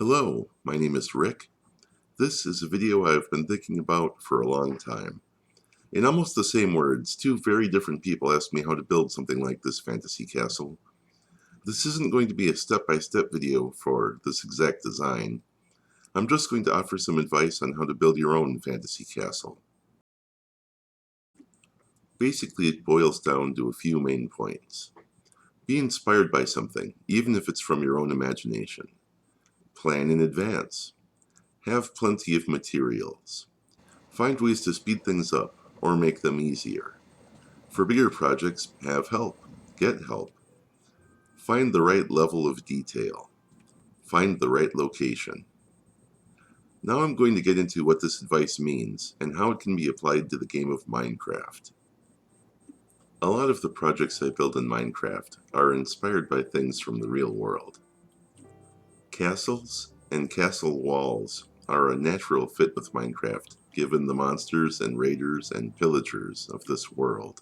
Hello, my name is Rick. This is a video I've been thinking about for a long time. In almost the same words, two very different people asked me how to build something like this fantasy castle. This isn't going to be a step-by-step video for this exact design. I'm just going to offer some advice on how to build your own fantasy castle. Basically, it boils down to a few main points. Be inspired by something, even if it's from your own imagination. Plan in advance. Have plenty of materials. Find ways to speed things up or make them easier. For bigger projects, have help. Get help. Find the right level of detail. Find the right location. Now I'm going to get into what this advice means and how it can be applied to the game of Minecraft. A lot of the projects I build in Minecraft are inspired by things from the real world. Castles and castle walls are a natural fit with Minecraft, given the monsters and raiders and pillagers of this world.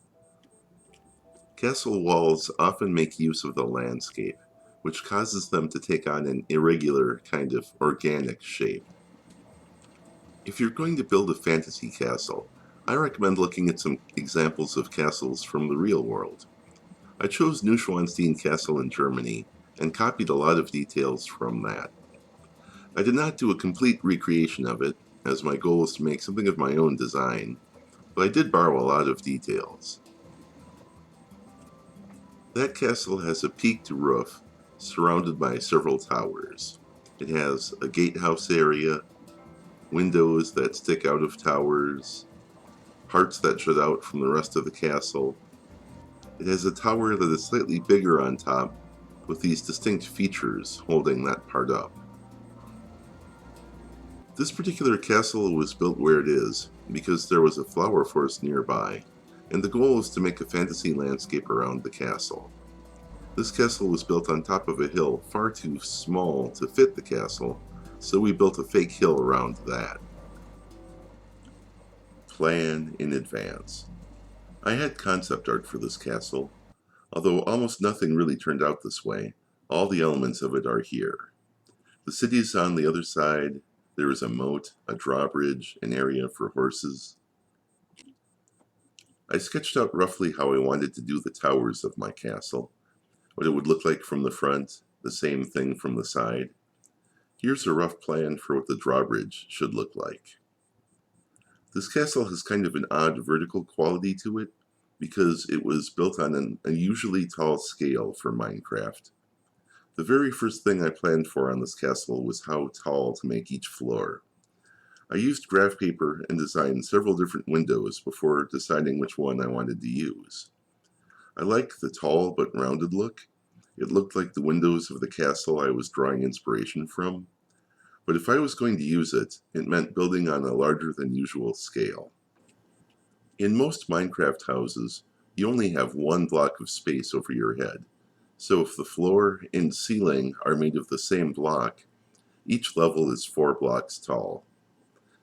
Castle walls often make use of the landscape, which causes them to take on an irregular kind of organic shape. If you're going to build a fantasy castle, I recommend looking at some examples of castles from the real world. I chose Neuschwanstein Castle in Germany and copied a lot of details from that. I did not do a complete recreation of it, as my goal is to make something of my own design, but I did borrow a lot of details. That castle has a peaked roof surrounded by several towers. It has a gatehouse area, windows that stick out of towers, parts that shut out from the rest of the castle. It has a tower that is slightly bigger on top, with these distinct features holding that part up. This particular castle was built where it is because there was a flower forest nearby, and the goal is to make a fantasy landscape around the castle. This castle was built on top of a hill far too small to fit the castle, so we built a fake hill around that. Plan in advance. I had concept art for this castle, although almost nothing really turned out this way. All the elements of it are here. The city is on the other side. There is a moat, a drawbridge, an area for horses. I sketched out roughly how I wanted to do the towers of my castle, what it would look like from the front, the same thing from the side. Here's a rough plan for what the drawbridge should look like. This castle has kind of an odd vertical quality to it because it was built on an unusually tall scale for Minecraft. The very first thing I planned for on this castle was how tall to make each floor. I used graph paper and designed several different windows before deciding which one I wanted to use. I liked the tall but rounded look. It looked like the windows of the castle I was drawing inspiration from. But if I was going to use it, it meant building on a larger than usual scale. In most Minecraft houses, you only have one block of space over your head. So if the floor and ceiling are made of the same block, each level is 4 blocks tall.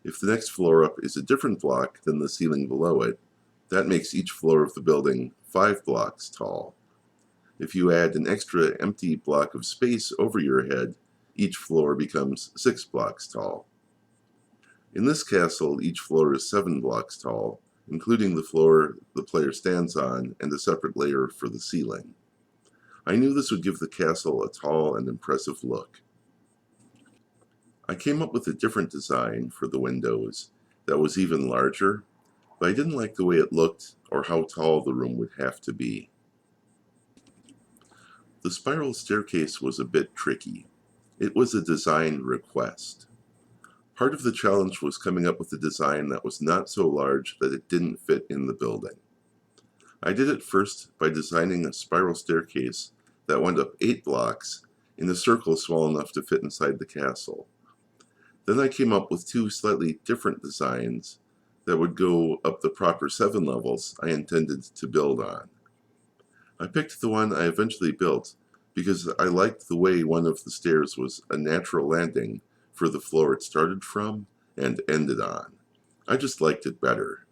If the next floor up is a different block than the ceiling below it, that makes each floor of the building 5 blocks tall. If you add an extra empty block of space over your head, each floor becomes 6 blocks tall. In this castle, each floor is 7 blocks tall, including the floor the player stands on and a separate layer for the ceiling. I knew this would give the castle a tall and impressive look. I came up with a different design for the windows that was even larger, but I didn't like the way it looked or how tall the room would have to be. The spiral staircase was a bit tricky. It was a design request. Part of the challenge was coming up with a design that was not so large that it didn't fit in the building. I did it first by designing a spiral staircase that went up 8 blocks in a circle small enough to fit inside the castle. Then I came up with 2 slightly different designs that would go up the proper 7 levels I intended to build on. I picked the one I eventually built because I liked the way one of the stairs was a natural landing for the floor it started from and ended on. I just liked it better.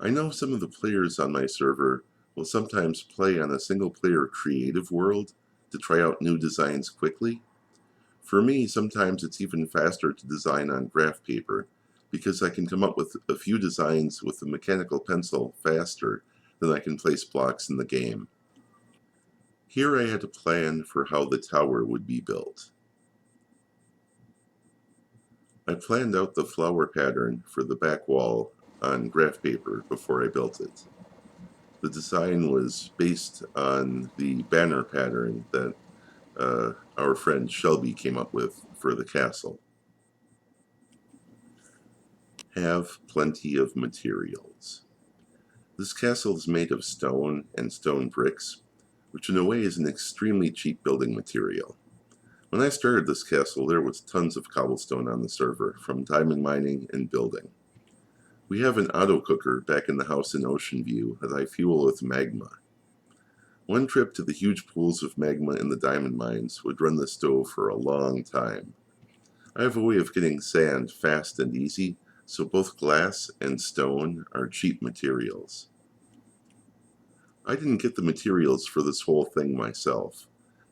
I know some of the players on my server will sometimes play on a single-player creative world to try out new designs quickly. For me, sometimes it's even faster to design on graph paper because I can come up with a few designs with a mechanical pencil faster than I can place blocks in the game. Here I had a plan for how the tower would be built. I planned out the flower pattern for the back wall on graph paper before I built it. The design was based on the banner pattern that our friend Shelby came up with for the castle. Have plenty of materials. This castle is made of stone and stone bricks, which in a way is an extremely cheap building material. When I started this castle, there was tons of cobblestone on the server from diamond mining and building. We have an auto cooker back in the house in Ocean View that I fuel with magma. One trip to the huge pools of magma in the diamond mines would run the stove for a long time. I have a way of getting sand fast and easy, so both glass and stone are cheap materials. I didn't get the materials for this whole thing myself.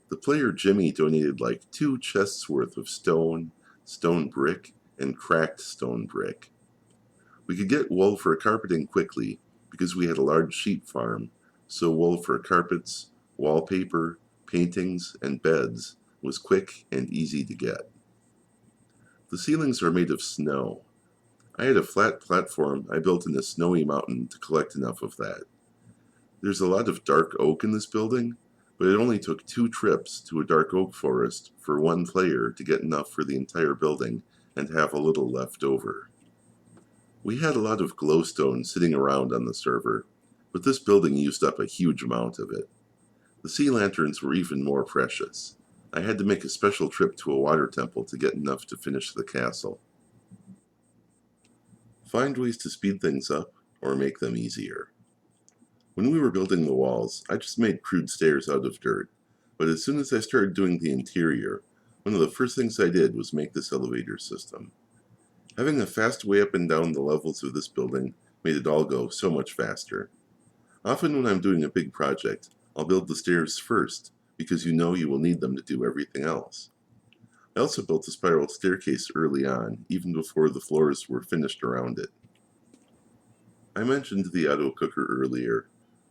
The player Jimmy donated like 2 chests worth of stone, stone brick, and cracked stone brick. We could get wool for carpeting quickly because we had a large sheep farm, so wool for carpets, wallpaper, paintings, and beds was quick and easy to get. The ceilings are made of snow. I had a flat platform I built in a snowy mountain to collect enough of that. There's a lot of dark oak in this building, but it only took 2 trips to a dark oak forest for one player to get enough for the entire building and have a little left over. We had a lot of glowstone sitting around on the server, but this building used up a huge amount of it. The sea lanterns were even more precious. I had to make a special trip to a water temple to get enough to finish the castle. Find ways to speed things up or make them easier. When we were building the walls, I just made crude stairs out of dirt, but as soon as I started doing the interior, one of the first things I did was make this elevator system. Having a fast way up and down the levels of this building made it all go so much faster. Often when I'm doing a big project, I'll build the stairs first, because you know you will need them to do everything else. I also built a spiral staircase early on, even before the floors were finished around it. I mentioned the auto cooker earlier.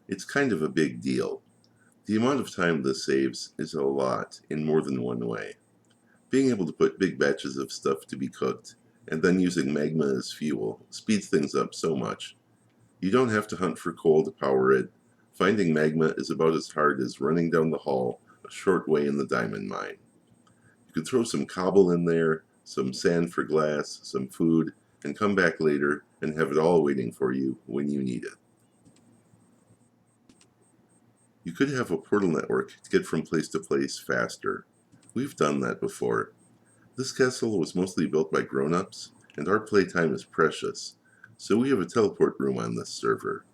It's kind of a big deal. The amount of time this saves is a lot in more than one way. Being able to put big batches of stuff to be cooked, and then using magma as fuel, speeds things up so much. You don't have to hunt for coal to power it. Finding magma is about as hard as running down the hall a short way in the diamond mine. You could throw some cobble in there, some sand for glass, some food, and come back later and have it all waiting for you when you need it. You could have a portal network to get from place to place faster. We've done that before. This castle was mostly built by grown-ups, and our playtime is precious, so we have a teleport room on this server.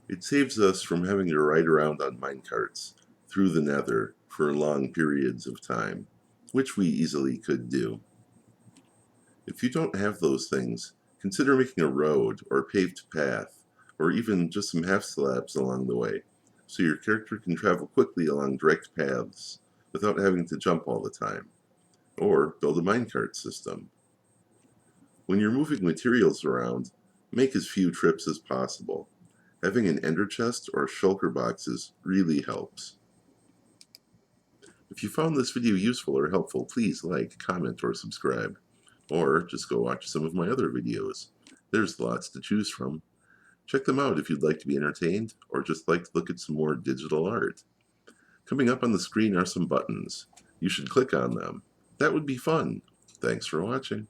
It saves us from having to ride around on minecarts through the nether for long periods of time, which we easily could do. If you don't have those things, consider making a road or paved path, or even just some half slabs along the way, so your character can travel quickly along direct paths without having to jump all the time. Or build a minecart system. When you're moving materials around, make as few trips as possible. Having an ender chest or shulker boxes really helps. If you found this video useful or helpful, please like, comment, or subscribe. Or just go watch some of my other videos. There's lots to choose from. Check them out if you'd like to be entertained or just like to look at some more digital art. Coming up on the screen are some buttons. You should click on them. That would be fun. Thanks for watching.